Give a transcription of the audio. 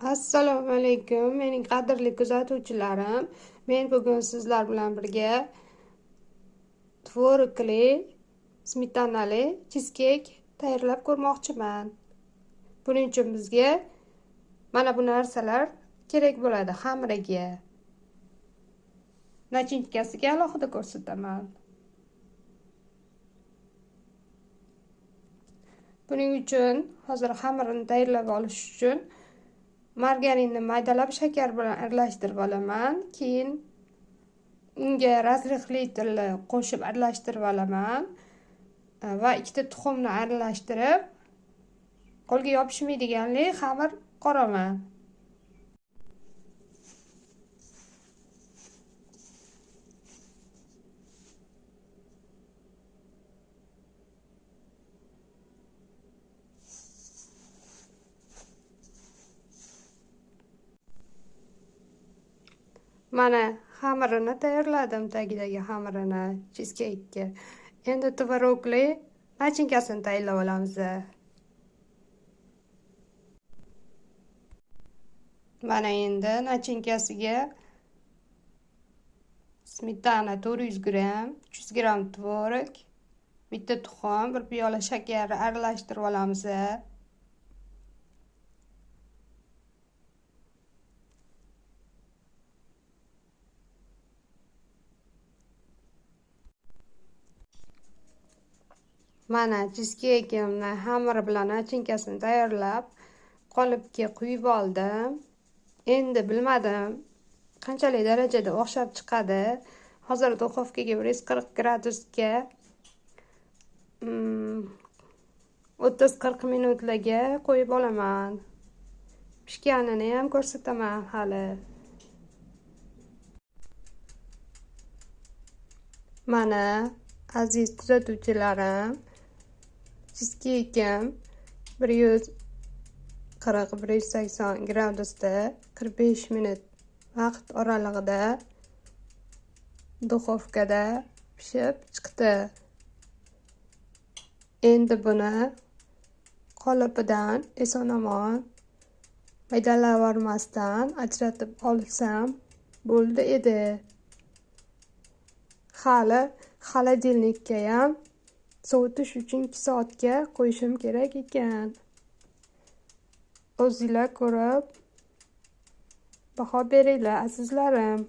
Assalomu alaykum, mening qadrli kuzatuvchilarim. Men bugun sizlar bilan birga tvorogli, smetanali cheescake tayyorlab ko'rmoqchiman. Buning uchun bizga mana bu narsalar kerak bo'ladi xamiriga. Nachinkasiga alohida ko'rsataman. Buning uchun hozir xamirini tayyorlab olish uchun margarinni maydalab shakar bilan aralashtirib olaman. Keyin unga razrihli tilni qo'shib aralashtirib olaman va ikkita tuxumni aralashtirib qo'lga yopishmaydiganli xamir qoraman. Mana xamirini tayyorladim, tagidagi xamirini cheescake'ga. Endi tvorogli nachinkasini tayyorlab olamiz. Mana endi nachinkasiga smetana 400 gram, 300 gram tvorog, bitta tuxum, bir piyola shakarni aralashtirib olamiz. Mana cheesecake'imni xamiri bilan nachinkasini tayyorlab qolipga quyib oldim. Endi bilmadim qanchalik darajada o'xshab chiqadi. Hozir duxovkaga 140 gradusga 30-40 minutlarga qo'yib olaman. Pishganini ham ko'rsataman hali. Mana aziz kuzatuvchilarim, cheesecake'im 140-180 gradusda 45 minut vaqt oralig'ida duxovkada pishib chiqdi. Endi buni qolipidan eson-omon maydalab olmasdan ajratib olsam bo'ldi edi. Hali xolodilnikka ham sovutish uchun 2 soatga qo'yishim kerak ekan. O'zinglar ko'rib baho beringlar azizlarim.